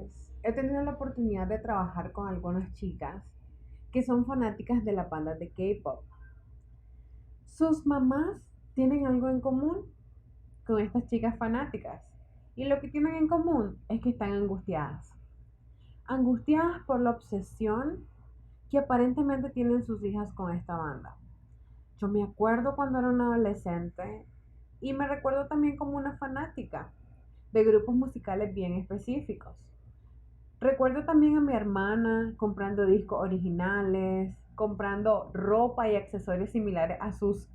veces he tenido la oportunidad de trabajar con algunas chicas que son fanáticas de la banda de K-pop. Sus mamás tienen algo en común con estas chicas fanáticas y lo que tienen en común es que están angustiadas. Angustiadas por la obsesión que aparentemente tienen sus hijas con esta banda. Yo me acuerdo cuando era una adolescente y me recuerdo también como una fanática de grupos musicales bien específicos. Recuerdo también a mi hermana comprando discos originales, comprando ropa y accesorios similares a sus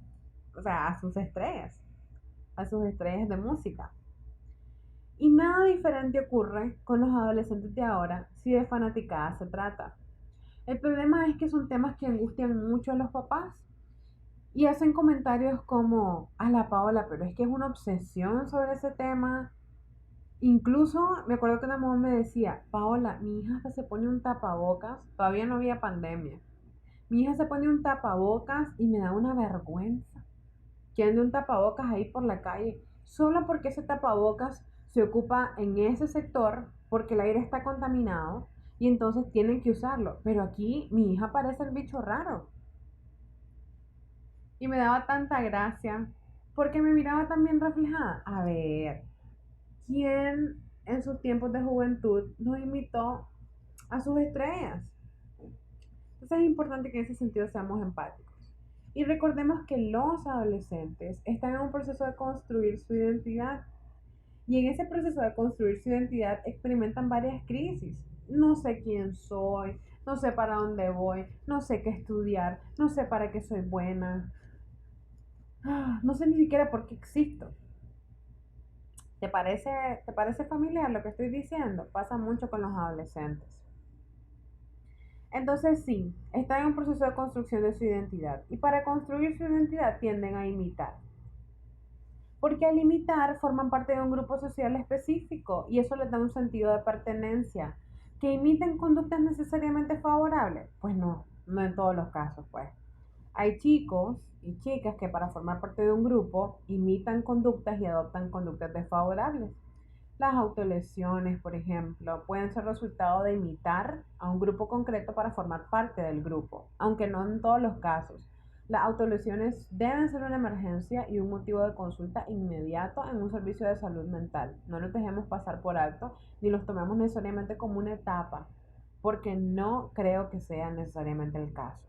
estrellas de música. Y nada diferente ocurre con los adolescentes de ahora si de fanaticada se trata. El problema es que son temas que angustian mucho a los papás y hacen comentarios como, a la Paola, pero es que es una obsesión sobre ese tema. Incluso me acuerdo que una mamá me decía, Paola, mi hija hasta se pone un tapabocas, todavía no había pandemia. Mi hija se pone un tapabocas y me da una vergüenza que ande un tapabocas ahí por la calle, solo porque ese tapabocas se ocupa en ese sector porque el aire está contaminado y entonces tienen que usarlo. Pero aquí mi hija parece el bicho raro. Y me daba tanta gracia porque me miraba también reflejada. A ver, ¿quién en sus tiempos de juventud no imitó a sus estrellas? Entonces es importante que en ese sentido seamos empáticos. Y recordemos que los adolescentes están en un proceso de construir su identidad. Y en ese proceso de construir su identidad experimentan varias crisis. No sé quién soy, no sé para dónde voy, no sé qué estudiar, no sé para qué soy buena, no sé ni siquiera por qué existo. ¿Te parece familiar lo que estoy diciendo? Pasa mucho con los adolescentes. Entonces sí, están en un proceso de construcción de su identidad y para construir su identidad tienden a imitar. Porque al imitar forman parte de un grupo social específico y eso les da un sentido de pertenencia. ¿Que imiten conductas necesariamente favorables? Pues no, no en todos los casos, pues. Hay chicos y chicas que para formar parte de un grupo imitan conductas y adoptan conductas desfavorables. Las autolesiones, por ejemplo, pueden ser resultado de imitar a un grupo concreto para formar parte del grupo, aunque no en todos los casos. Las autolesiones deben ser una emergencia y un motivo de consulta inmediato en un servicio de salud mental. No los dejemos pasar por alto ni los tomemos necesariamente como una etapa, porque no creo que sea necesariamente el caso.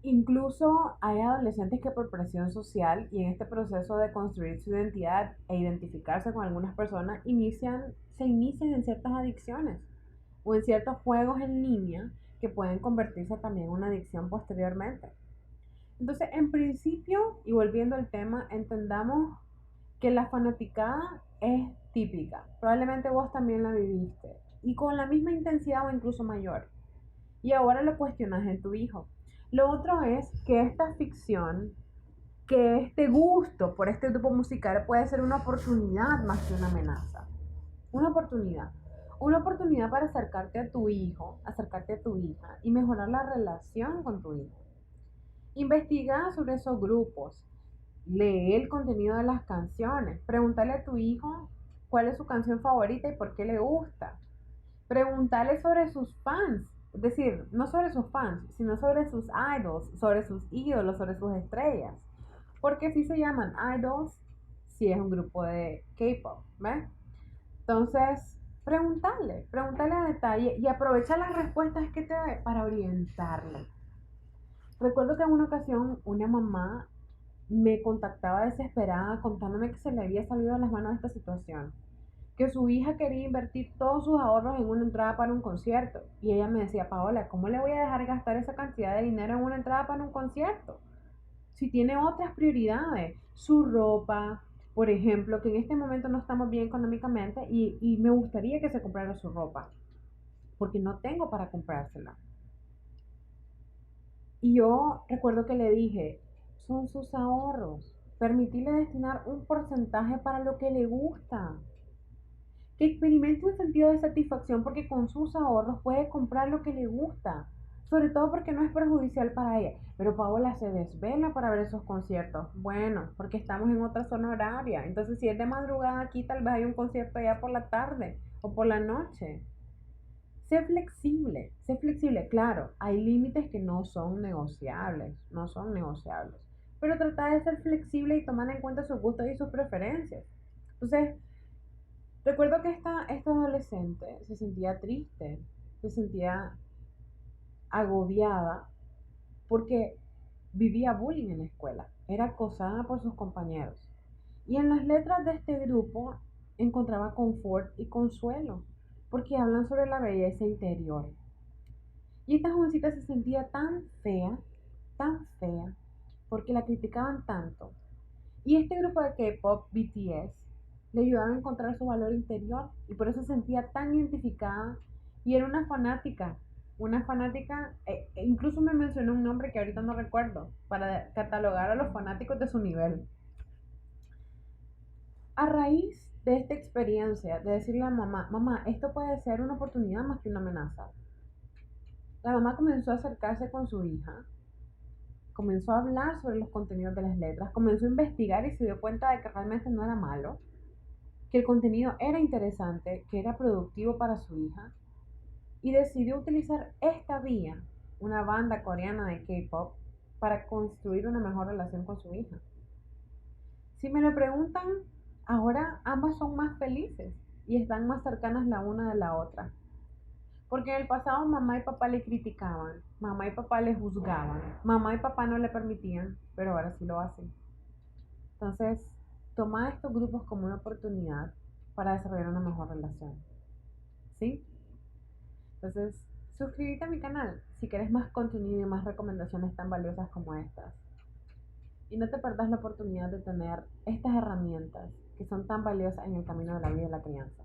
Incluso hay adolescentes que por presión social y en este proceso de construir su identidad e identificarse con algunas personas se inician en ciertas adicciones o en ciertos juegos en línea que pueden convertirse también en una adicción posteriormente. Entonces, en principio, y volviendo al tema, entendamos que la fanaticada es típica. Probablemente vos también la viviste y con la misma intensidad o incluso mayor y ahora lo cuestionas en tu hijo. Lo otro es que esta ficción, que este gusto por este grupo musical puede ser una oportunidad más que una amenaza. Una oportunidad. Una oportunidad para acercarte a tu hijo, acercarte a tu hija y mejorar la relación con tu hijo. Investiga sobre esos grupos. Lee el contenido de las canciones. Pregúntale a tu hijo cuál es su canción favorita y por qué le gusta. Preguntarle sobre sus fans, es decir, no sobre sus fans, sino sobre sus idols, sobre sus ídolos, sobre sus estrellas. Porque si se llaman idols, si es un grupo de K-pop, ¿ves? Entonces, preguntarle a detalle y aprovecha las respuestas que te dé para orientarle. Recuerdo que en una ocasión una mamá me contactaba desesperada contándome que se le había salido de las manos esta situación, que su hija quería invertir todos sus ahorros en una entrada para un concierto. Y ella me decía, Paola, ¿cómo le voy a dejar gastar esa cantidad de dinero en una entrada para un concierto? Si tiene otras prioridades, su ropa, por ejemplo, que en este momento no estamos bien económicamente y me gustaría que se comprara su ropa, porque no tengo para comprársela. Y yo recuerdo que le dije, son sus ahorros, permitirle destinar un porcentaje para lo que le gusta, que experimente un sentido de satisfacción porque con sus ahorros puede comprar lo que le gusta. Sobre todo porque no es perjudicial para ella. Pero Paola se desvela para ver esos conciertos. Bueno, porque estamos en otra zona horaria. Entonces, si es de madrugada aquí, tal vez hay un concierto allá por la tarde o por la noche. Sé flexible, claro, hay límites que no son negociables, no son negociables, pero trata de ser flexible y tomar en cuenta sus gustos y sus preferencias. Entonces, recuerdo que esta adolescente se sentía triste, se sentía agobiada porque vivía bullying en la escuela, era acosada por sus compañeros. Y en las letras de este grupo encontraba confort y consuelo, porque hablan sobre la belleza interior. Y esta jovencita se sentía tan fea, porque la criticaban tanto. Y este grupo de K-pop, BTS, le ayudaba a encontrar su valor interior y por eso se sentía tan identificada y era una fanática, incluso me mencionó un nombre que ahorita no recuerdo, para catalogar a los fanáticos de su nivel. A raíz de esta experiencia, de decirle a mamá, mamá, esto puede ser una oportunidad más que una amenaza, la mamá comenzó a acercarse con su hija, comenzó a hablar sobre los contenidos de las letras, comenzó a investigar y se dio cuenta de que realmente no era malo, que el contenido era interesante, que era productivo para su hija y decidió utilizar esta vía, una banda coreana de K-pop, para construir una mejor relación con su hija. Si me lo preguntan, ahora ambas son más felices y están más cercanas la una de la otra. Porque en el pasado mamá y papá le criticaban, mamá y papá le juzgaban, mamá y papá no le permitían, pero ahora sí lo hacen. Entonces, toma estos grupos como una oportunidad para desarrollar una mejor relación. ¿Sí? Entonces, suscríbete a mi canal si quieres más contenido y más recomendaciones tan valiosas como estas. Y no te perdas la oportunidad de tener estas herramientas que son tan valiosas en el camino de la vida y la crianza.